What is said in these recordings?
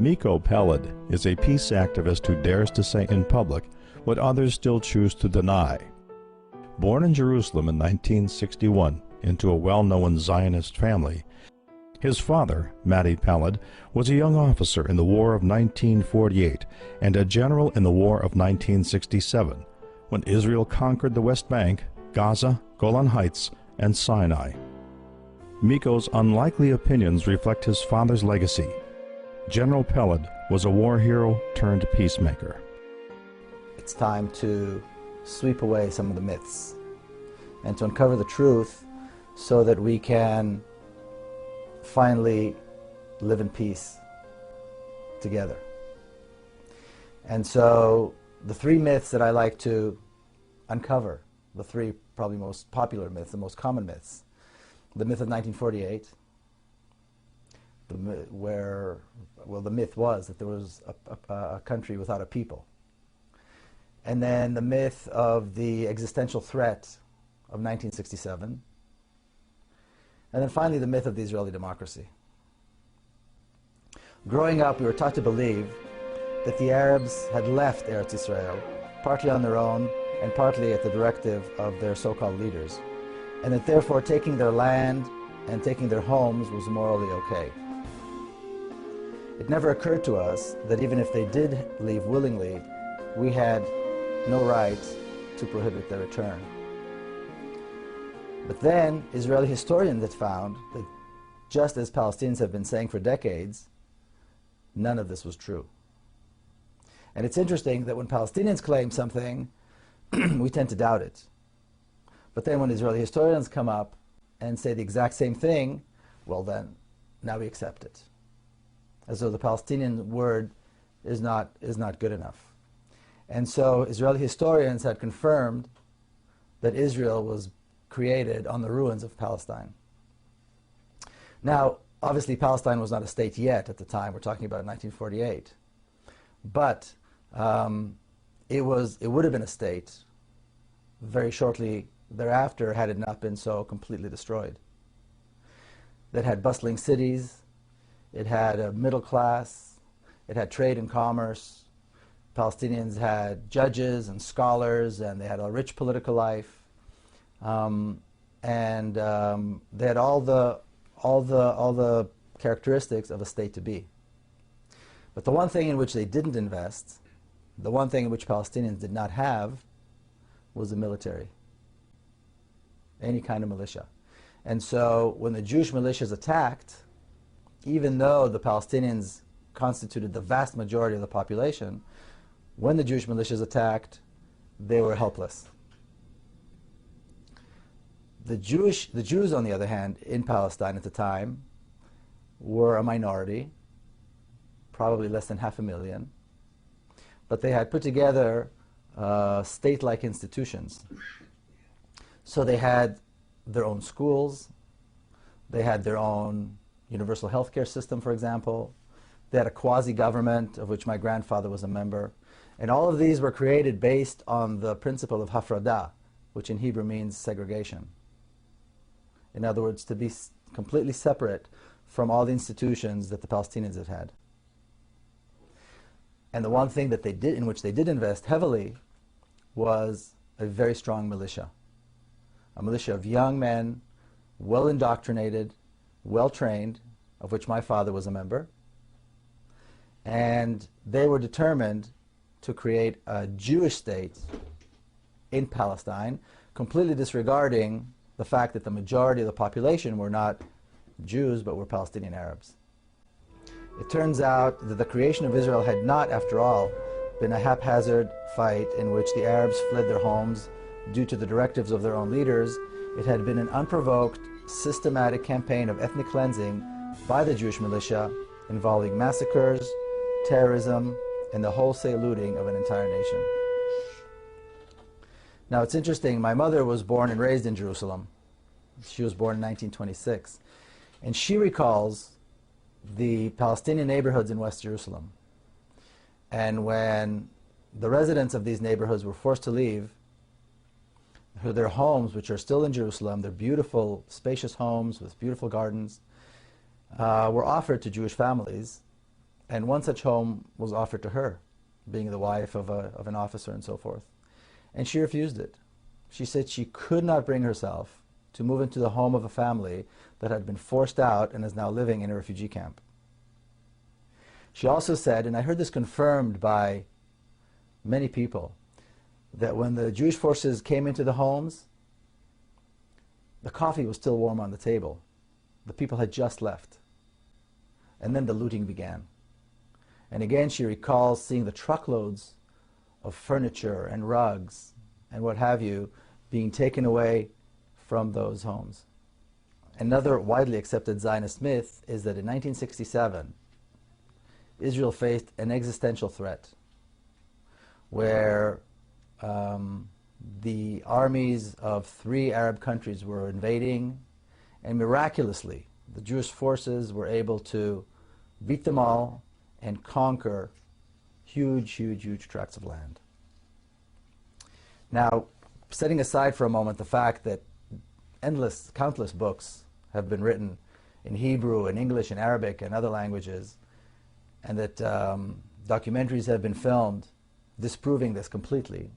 Miko Peled is a peace activist who dares to say in public what others still choose to deny. Born in Jerusalem in 1961 into a well-known Zionist family, his father, Miko Peled, was a young officer in the War of 1948 and a general in the War of 1967, when Israel conquered the West Bank, Gaza, Golan Heights, and Sinai. Miko's unlikely opinions reflect his father's legacy. General Peled was a war hero turned peacemaker. It's time to sweep away some of the myths and to uncover the truth so that we can finally live in peace together. And so the three myths that I like to uncover, the three probably most popular myths, the most common myths: the myth of 1948, the myth was that there was a country without a people. And then the myth of the existential threat of 1967. And then finally the myth of the Israeli democracy. Growing up, we were taught to believe that the Arabs had left Eretz Israel, partly on their own and partly at the directive of their so-called leaders, and that therefore taking their land and taking their homes was morally okay. It never occurred to us that even if they did leave willingly, we had no right to prohibit their return. But then Israeli historians had found that, just as Palestinians have been saying for decades, none of this was true. And it's interesting that when Palestinians claim something, we tend to doubt it. But then when Israeli historians come up and say the exact same thing, well then, now we accept it. As though the Palestinian word is not good enough. And so Israeli historians had confirmed that Israel was created on the ruins of Palestine. Now, obviously Palestine was not a state yet at the time. We're talking about 1948. But it would have been a state very shortly thereafter had it not been so completely destroyed. That had bustling cities, it had a middle class, it had trade and commerce. Palestinians had judges and scholars, and they had a rich political life. They had all the characteristics of a state to be. But the one thing in which they didn't invest, the one thing in which Palestinians did not have, was the military. Any kind of militia. And so when the Jewish militias attacked, even though the Palestinians constituted the vast majority of the population, when the Jewish militias attacked, they were helpless. The Jews, on the other hand, in Palestine at the time, were a minority, probably less than 500,000, but they had put together state-like institutions. So they had their own schools, they had their own universal healthcare system, for example, they had a quasi-government of which my grandfather was a member, and all of these were created based on the principle of hafradah, which in Hebrew means segregation. In other words, to be completely separate from all the institutions that the Palestinians had had. And the one thing that they did, in which they did invest heavily, was a very strong militia. A militia of young men, well indoctrinated, well trained, of which my father was a member. And they were determined to create a Jewish state in Palestine, completely disregarding the fact that the majority of the population were not Jews, but were Palestinian Arabs. It turns out that the creation of Israel had not, after all, been a haphazard fight in which the Arabs fled their homes due to the directives of their own leaders. It had been an unprovoked, systematic campaign of ethnic cleansing by the Jewish militia, involving massacres, terrorism, and the wholesale looting of an entire nation. Now it's interesting, my mother was born and raised in Jerusalem. She was born in 1926. And she recalls the Palestinian neighborhoods in West Jerusalem. And when the residents of these neighborhoods were forced to leave their homes, which are still in Jerusalem, they're beautiful, spacious homes with beautiful gardens, were offered to Jewish families And one such home was offered to her, being the wife of an officer and so forth. And she refused it. She said she could not bring herself to move into the home of a family that had been forced out and is now living in a refugee camp. She also said, and I heard this confirmed by many people, that when the Jewish forces came into the homes, the coffee was still warm on the table. The people had just left. And then the looting began. And again, she recalls seeing the truckloads of furniture and rugs and what have you being taken away from those homes. Another widely accepted Zionist myth is that in 1967, Israel faced an existential threat where the armies of 3 Arab countries were invading, and miraculously the Jewish forces were able to beat them all and conquer huge tracts of land. Now, setting aside for a moment the fact that countless books have been written in Hebrew and English and Arabic and other languages, and that documentaries have been filmed disproving this completely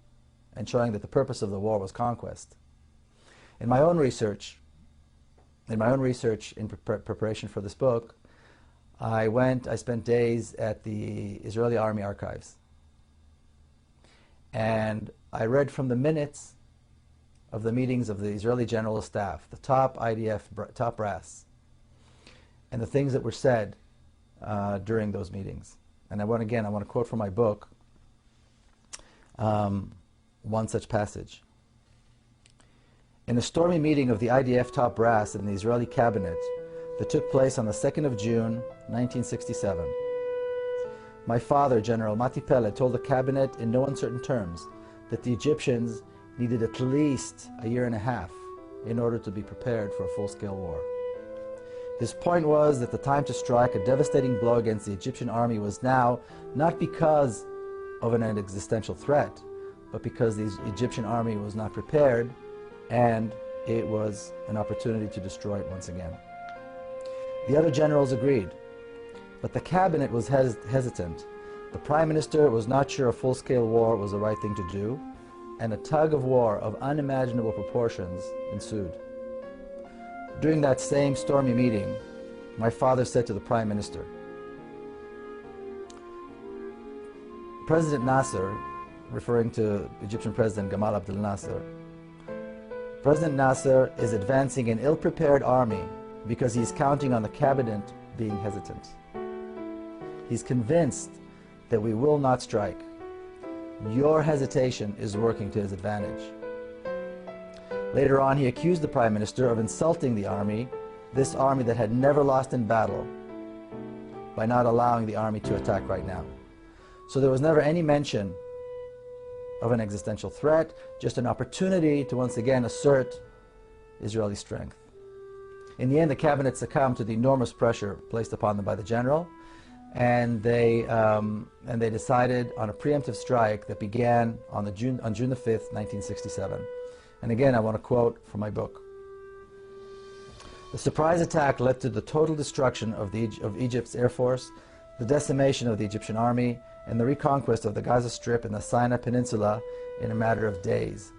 and showing that the purpose of the war was conquest. In my own research in preparation for this book, I spent days at the Israeli Army archives, and I read from the minutes of the meetings of the Israeli General Staff, the top IDF, top brass, and the things that were said during those meetings. And I want to quote from my book one such passage. In a stormy meeting of the IDF top brass in the Israeli cabinet that took place on the 2nd of June, 1967, my father, General Miko Peled, told the cabinet in no uncertain terms that the Egyptians needed at least a year and a half in order to be prepared for a full-scale war. His point was that the time to strike a devastating blow against the Egyptian army was now, not because of an existential threat, but because the Egyptian army was not prepared, and it was an opportunity to destroy it once again. The other generals agreed, but the cabinet was hesitant. The prime minister was not sure a full-scale war was the right thing to do, and a tug of war of unimaginable proportions ensued. During that same stormy meeting, my father said to the prime minister, President Nasser, referring to Egyptian President Gamal Abdel Nasser, President Nasser is advancing an ill-prepared army because he's counting on the cabinet being hesitant. He's convinced that we will not strike. Your hesitation is working to his advantage. Later on, he accused the Prime Minister of insulting the army, this army that had never lost in battle, by not allowing the army to attack right now. So there was never any mention of an existential threat, just an opportunity to once again assert Israeli strength. In the end, the cabinet succumbed to the enormous pressure placed upon them by the general, and they decided on a preemptive strike that began on June the 5th, 1967. And again, I want to quote from my book. The surprise attack led to the total destruction of Egypt's air force, the decimation of the Egyptian army, and the reconquest of the Gaza Strip and the Sinai Peninsula in a matter of days.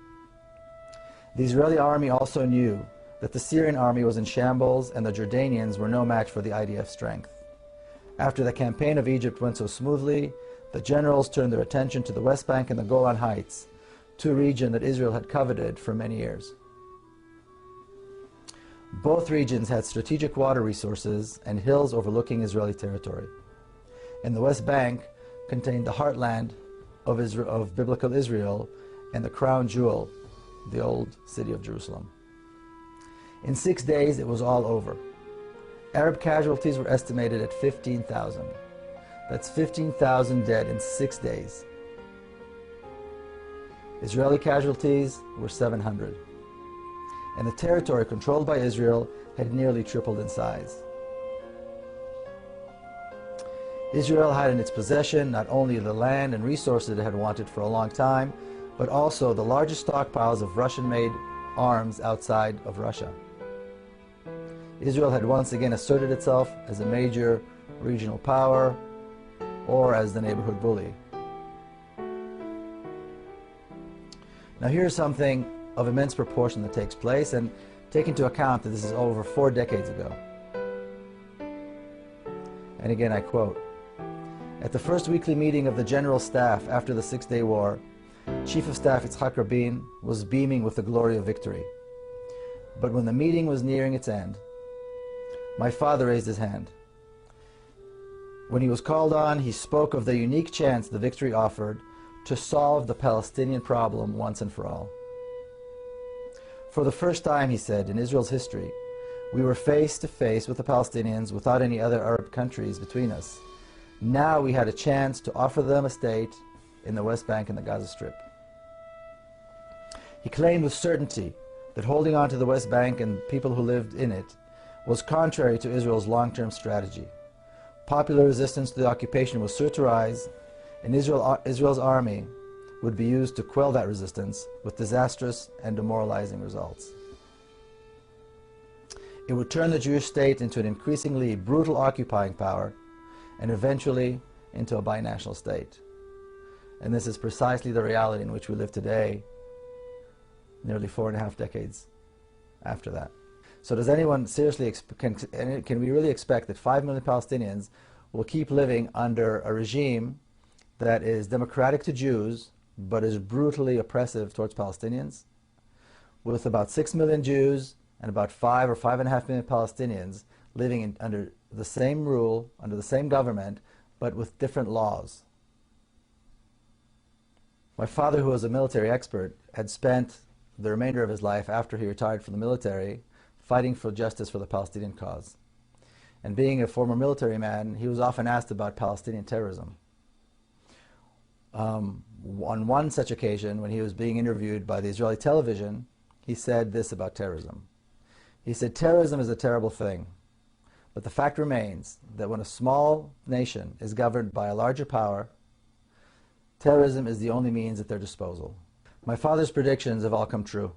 The Israeli army also knew that the Syrian army was in shambles and the Jordanians were no match for the IDF strength. After the campaign of Egypt went so smoothly, the generals turned their attention to the West Bank and the Golan Heights, two regions that Israel had coveted for many years. Both regions had strategic water resources and hills overlooking Israeli territory. And the West Bank contained the heartland of biblical Israel and the crown jewel, the old city of Jerusalem. In 6 days, it was all over. Arab casualties were estimated at 15,000. That's 15,000 dead in 6 days. Israeli casualties were 700. And the territory controlled by Israel had nearly tripled in size. Israel had in its possession not only the land and resources it had wanted for a long time, but also the largest stockpiles of Russian-made arms outside of Russia. Israel had once again asserted itself as a major regional power, or as the neighborhood bully. Now here's something of immense proportion that takes place, and take into account that this is over 4 decades ago. And again I quote, "At the first weekly meeting of the General Staff after the Six-Day War, Chief of Staff Yitzhak Rabin was beaming with the glory of victory. But when the meeting was nearing its end, my father raised his hand. When he was called on, he spoke of the unique chance the victory offered to solve the Palestinian problem once and for all. For the first time, he said, in Israel's history, we were face to face with the Palestinians without any other Arab countries between us. Now we had a chance to offer them a state in the West Bank and the Gaza Strip." He claimed with certainty that holding on to the West Bank and people who lived in it was contrary to Israel's long-term strategy. Popular resistance to the occupation was sure to rise, and Israel's army would be used to quell that resistance with disastrous and demoralizing results. It would turn the Jewish state into an increasingly brutal occupying power and eventually into a binational state. And this is precisely the reality in which we live today, nearly 4.5 decades after that. So does anyone seriously, can we really expect that 5 million Palestinians will keep living under a regime that is democratic to Jews, but is brutally oppressive towards Palestinians, with about 6 million Jews and about 5 or 5.5 million Palestinians living under the same rule, under the same government, but with different laws? My father, who was a military expert, had spent the remainder of his life after he retired from the military fighting for justice for the Palestinian cause. And being a former military man, he was often asked about Palestinian terrorism. On one such occasion, when he was being interviewed by the Israeli television, he said this about terrorism. He said, "Terrorism is a terrible thing, but the fact remains that when a small nation is governed by a larger power, terrorism is the only means at their disposal." My father's predictions have all come true.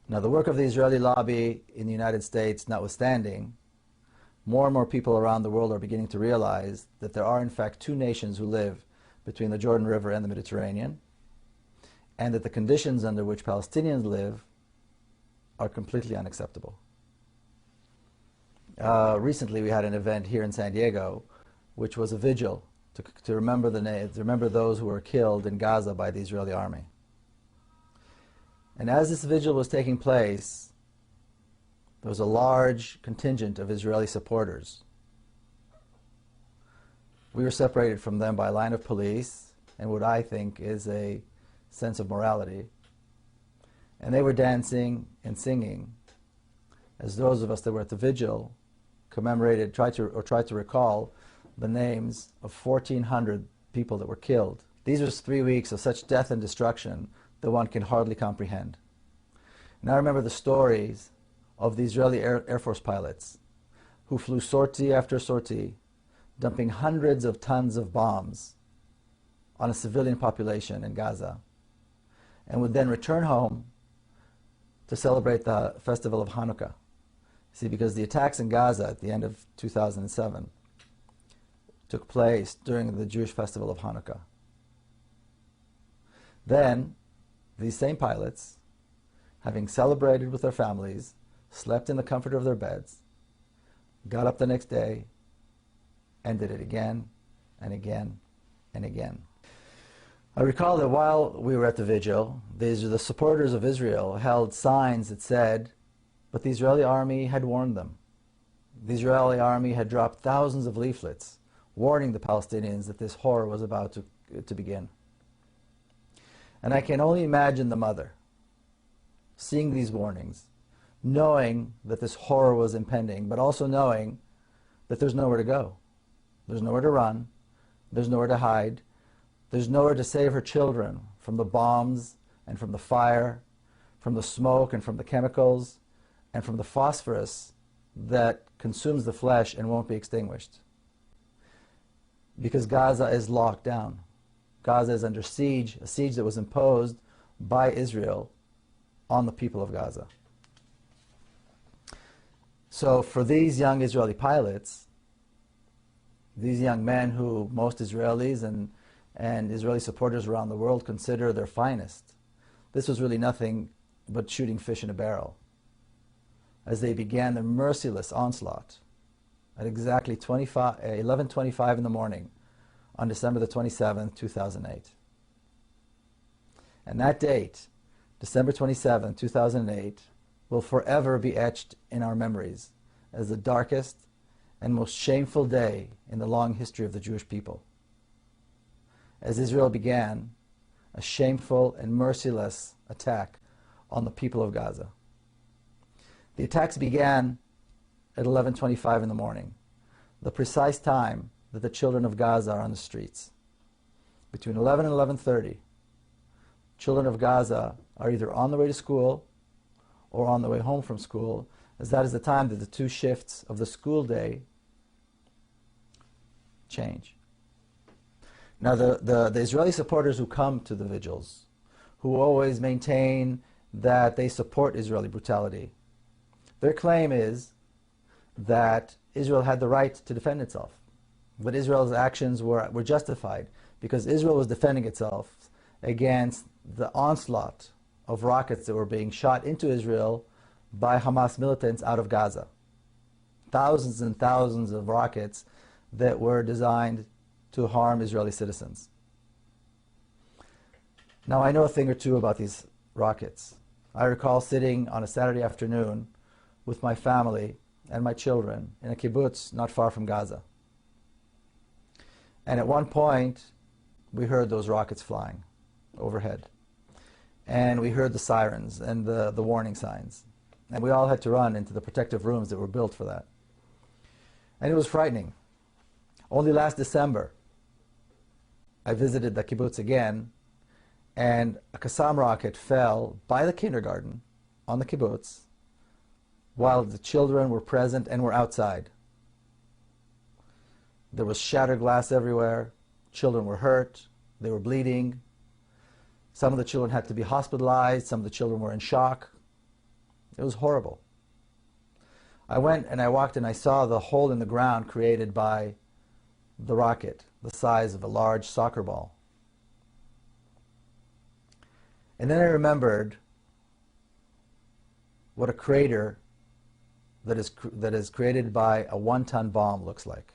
Now, the work of the Israeli lobby in the United States notwithstanding, more and more people around the world are beginning to realize that there are in fact 2 nations who live between the Jordan River and the Mediterranean, and that the conditions under which Palestinians live are completely unacceptable. Recently we had an event here in San Diego, which was a vigil to remember those who were killed in Gaza by the Israeli army. And as this vigil was taking place, there was a large contingent of Israeli supporters. We were separated from them by a line of police and what I think is a sense of morality. And they were dancing and singing as those of us that were at the vigil tried to recall the names of 1,400 people that were killed. These were 3 weeks of such death and destruction that one can hardly comprehend. And I remember the stories of the Israeli Air Force pilots who flew sortie after sortie, dumping hundreds of tons of bombs on a civilian population in Gaza, and would then return home to celebrate the festival of Hanukkah. See, because the attacks in Gaza at the end of 2007 took place during the Jewish festival of Hanukkah. Then, these same pilots, having celebrated with their families, slept in the comfort of their beds, got up the next day, and did it again and again and again. I recall that while we were at the vigil, the supporters of Israel held signs that said, but the Israeli army had warned them. The Israeli army had dropped thousands of leaflets warning the Palestinians that this horror was about to begin. And I can only imagine the mother seeing these warnings, knowing that this horror was impending, but also knowing that there's nowhere to go. There's nowhere to run. There's nowhere to hide. There's nowhere to save her children from the bombs and from the fire, from the smoke and from the chemicals, and from the phosphorus that consumes the flesh and won't be extinguished. Because Gaza is locked down. Gaza is under siege, a siege that was imposed by Israel on the people of Gaza. So for these young Israeli pilots, These young men who most Israelis and Israeli supporters around the world consider their finest. This was really nothing but shooting fish in a barrel as they began their merciless onslaught at exactly 11:25 in the morning on December the 27th, 2008. And that date, December 27, 2008, will forever be etched in our memories as the darkest and most shameful day in the long history of the Jewish people, as Israel began a shameful and merciless attack on the people of Gaza. The attacks began at 11:25 in the morning, the precise time that the children of Gaza are on the streets. Between 11 and 11:30, children of Gaza are either on the way to school or on the way home from school, as that is the time that the two shifts of the school day change. Now, the Israeli supporters who come to the vigils, who always maintain that they support Israeli brutality, their claim is that Israel had the right to defend itself, that Israel's actions were justified because Israel was defending itself against the onslaught of rockets that were being shot into Israel by Hamas militants out of Gaza. Thousands and thousands of rockets that were designed to harm Israeli citizens. Now, I know a thing or two about these rockets. I recall sitting on a Saturday afternoon with my family and my children in a kibbutz not far from Gaza. And at one point, we heard those rockets flying overhead. And we heard the sirens and the warning signs. And we all had to run into the protective rooms that were built for that. And it was frightening. Only last December, I visited the kibbutz again, and a Qassam rocket fell by the kindergarten on the kibbutz while the children were present and were outside. There was shattered glass everywhere. Children were hurt. They were bleeding. Some of the children had to be hospitalized. Some of the children were in shock. It was horrible. I went and I walked and I saw the hole in the ground created by the rocket, the size of a large soccer ball. And then I remembered what a crater that is created by a 1-ton bomb looks like.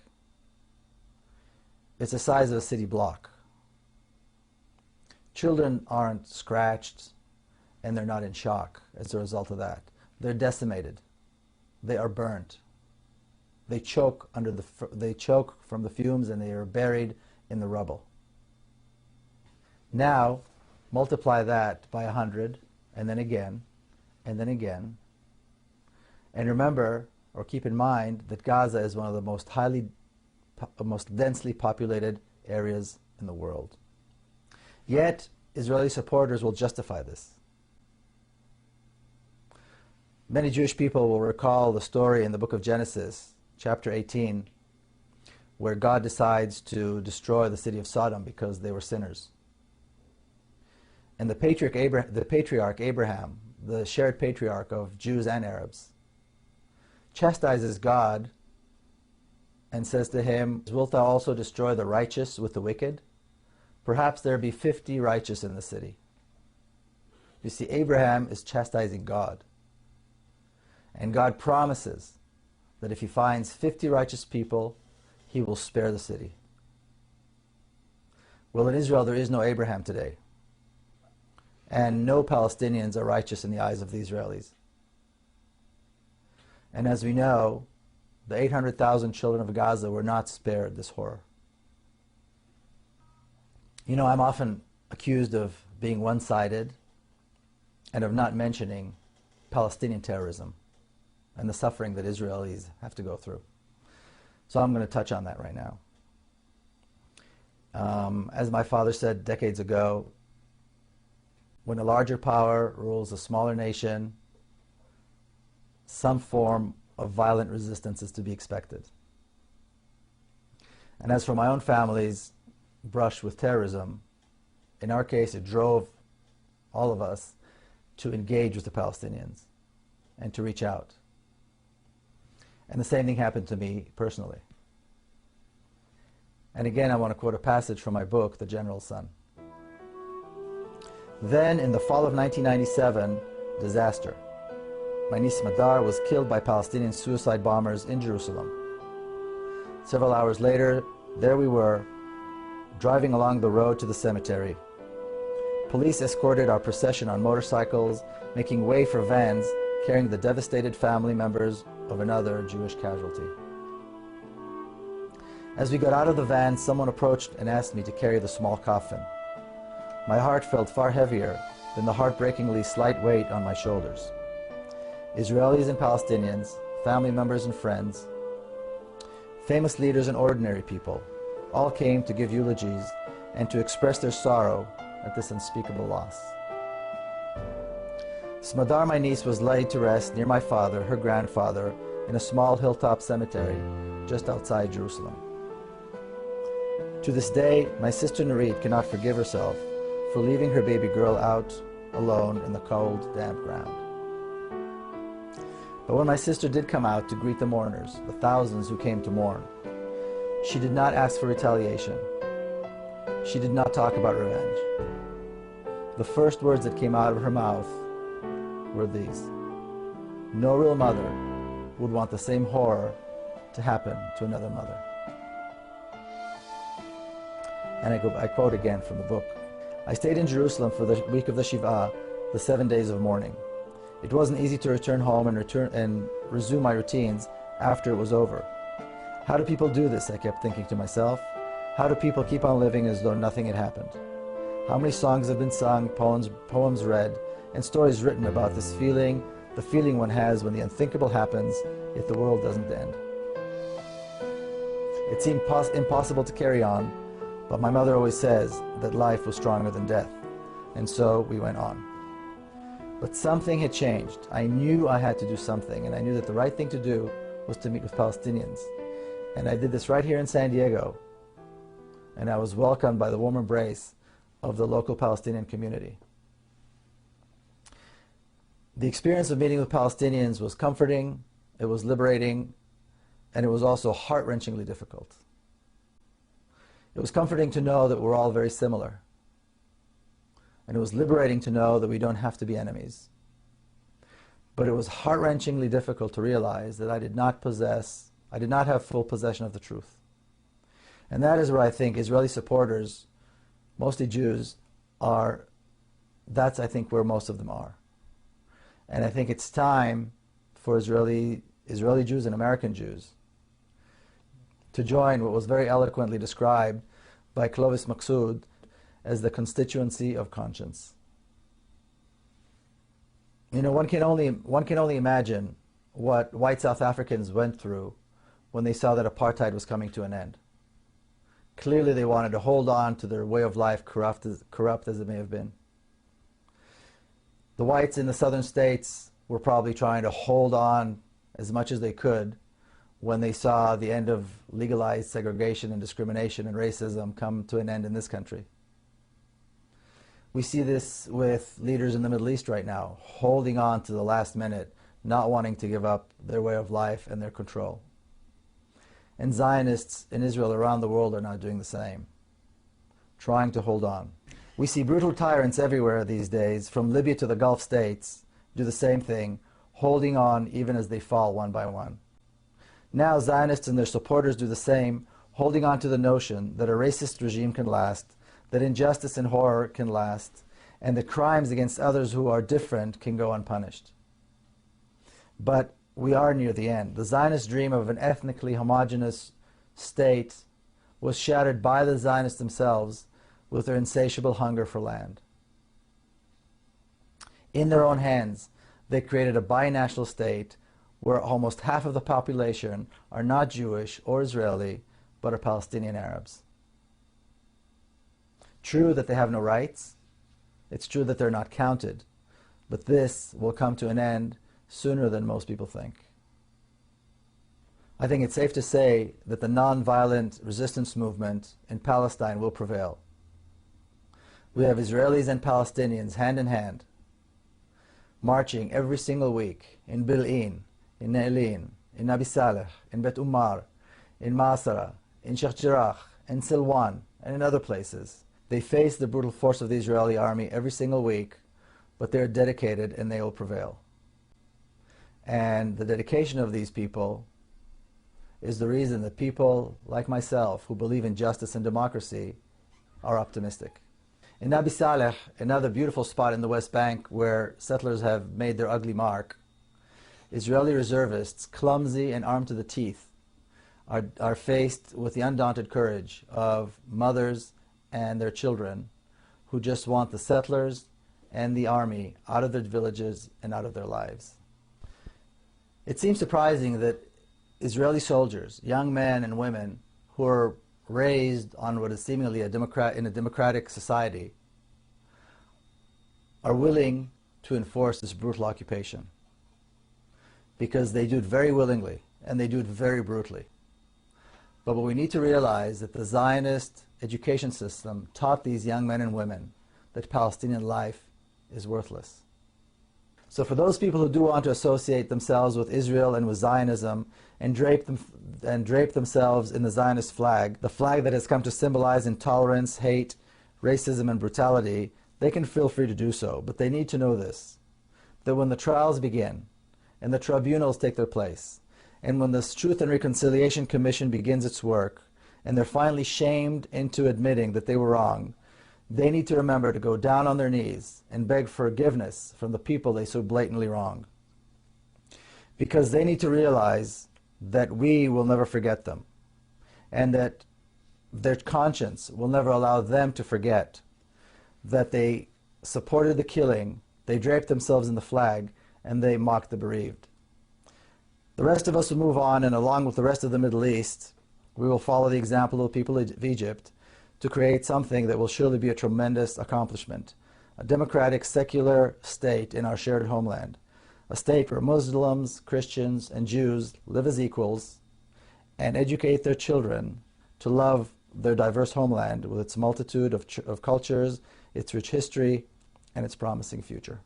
It's the size of a city block. Children aren't scratched and they're not in shock as a result of that. They're decimated. They are burnt. They choke from the fumes and they are buried in the rubble. Now, multiply that by 100, and then again, and then again. And remember, or keep in mind, that Gaza is one of the most densely populated areas in the world. Yet, Israeli supporters will justify this. Many Jewish people will recall the story in the book of Genesis, chapter 18, where God decides to destroy the city of Sodom because they were sinners. And the patriarch Abraham, the shared patriarch of Jews and Arabs, chastises God and says to him, "Wilt thou also destroy the righteous with the wicked? Perhaps there be 50 righteous in the city." You see, Abraham is chastising God. And God promises that if he finds 50 righteous people, he will spare the city. Well, in Israel, there is no Abraham today. And no Palestinians are righteous in the eyes of the Israelis. And as we know, the 800,000 children of Gaza were not spared this horror. You know, I'm often accused of being one-sided and of not mentioning Palestinian terrorism and the suffering that Israelis have to go through. So I'm going to touch on that right now. As my father said decades ago, when a larger power rules a smaller nation, some form of violent resistance is to be expected. And as for my own family's brush with terrorism, in our case, it drove all of us to engage with the Palestinians and to reach out. And the same thing happened to me personally. And again, I want to quote a passage from my book, The General's Son. Then, in the fall of 1997, disaster. My niece Madar was killed by Palestinian suicide bombers in Jerusalem. Several hours later, there we were, driving along the road to the cemetery. Police escorted our procession on motorcycles, making way for vans carrying the devastated family members of another Jewish casualty. As we got out of the van, someone approached and asked me to carry the small coffin. My heart felt far heavier than the heartbreakingly slight weight on my shoulders. Israelis and Palestinians, family members and friends, famous leaders and ordinary people, all came to give eulogies and to express their sorrow at this unspeakable loss. Smadar, my niece, was laid to rest near my father, her grandfather, in a small hilltop cemetery just outside Jerusalem. To this day, my sister Nurit cannot forgive herself for leaving her baby girl out alone in the cold, damp ground. But when my sister did come out to greet the mourners, the thousands who came to mourn, she did not ask for retaliation. She did not talk about revenge. The first words that came out of her mouth were these: no real mother would want the same horror to happen to another mother. And I quote again from the book. I stayed in Jerusalem for the week of the Shiva, the 7 days of mourning. It wasn't easy to return home and resume my routines after it was over. How do people do this? I kept thinking to myself. How do people keep on living as though nothing had happened? How many songs have been sung, poems read, and stories written about this feeling, the feeling one has when the unthinkable happens, yet the world doesn't end? It seemed impossible to carry on, but my mother always says that life was stronger than death, and so we went on. But something had changed. I knew I had to do something, and I knew that the right thing to do was to meet with Palestinians. And I did this right here in San Diego, and I was welcomed by the warm embrace of the local Palestinian community. The experience of meeting with Palestinians was comforting, it was liberating, and it was also heart-wrenchingly difficult. It was comforting to know that we're all very similar. And it was liberating to know that we don't have to be enemies. But it was heart-wrenchingly difficult to realize that I did not have full possession of the truth. And that is where I think Israeli supporters, mostly Jews, that's I think where most of them are. And I think it's time for Israeli Jews and American Jews to join what was very eloquently described by Clovis Maqsood as the constituency of conscience. You know, one can only imagine what white South Africans went through when they saw that apartheid was coming to an end. Clearly they wanted to hold on to their way of life, corrupt as it may have been. The whites in the southern states were probably trying to hold on as much as they could when they saw the end of legalized segregation and discrimination and racism come to an end in this country. We see this with leaders in the Middle East right now, holding on to the last minute, not wanting to give up their way of life and their control. And Zionists in Israel around the world are now doing the same, trying to hold on. We see brutal tyrants everywhere these days, from Libya to the Gulf states, do the same thing, holding on even as they fall one by one. Now Zionists and their supporters do the same, holding on to the notion that a racist regime can last, that injustice and horror can last, and that crimes against others who are different can go unpunished. But we are near the end. The Zionist dream of an ethnically homogeneous state was shattered by the Zionists themselves with their insatiable hunger for land. In their own hands, they created a binational state where almost half of the population are not Jewish or Israeli, but are Palestinian Arabs. True that they have no rights. It's true that they're not counted. But this will come to an end sooner than most people think. I think it's safe to say that the non-violent resistance movement in Palestine will prevail. We have Israelis and Palestinians hand in hand, marching every single week in Bil'in, in Ne'ilin, in Nabi Saleh, in Bet Umar, in Masara, in Sheikh Jarrah, in Silwan, and in other places. They face the brutal force of the Israeli army every single week, but they're dedicated and they will prevail. And the dedication of these people is the reason that people like myself who believe in justice and democracy are optimistic. In Nabi Saleh, another beautiful spot in the West Bank where settlers have made their ugly mark, Israeli reservists, clumsy and armed to the teeth, are faced with the undaunted courage of mothers and their children who just want the settlers and the army out of their villages and out of their lives. It seems surprising that Israeli soldiers, young men and women who are raised on what is seemingly in a democratic society, are willing to enforce this brutal occupation, because they do it very willingly and they do it very brutally. But what we need to realize that the Zionist education system taught these young men and women that Palestinian life is worthless. So for those people who do want to associate themselves with Israel and with Zionism and drape themselves in the Zionist flag, the flag that has come to symbolize intolerance, hate, racism, and brutality, they can feel free to do so. But they need to know this, that when the trials begin and the tribunals take their place, and when the Truth and Reconciliation Commission begins its work, and they're finally shamed into admitting that they were wrong, they need to remember to go down on their knees and beg forgiveness from the people they so blatantly wronged. Because they need to realize that we will never forget them, and that their conscience will never allow them to forget that they supported the killing, they draped themselves in the flag, and they mocked the bereaved. The rest of us will move on, and along with the rest of the Middle East, we will follow the example of the people of Egypt to create something that will surely be a tremendous accomplishment, a democratic, secular state in our shared homeland, a state where Muslims, Christians, and Jews live as equals and educate their children to love their diverse homeland with its multitude of cultures, its rich history, and its promising future.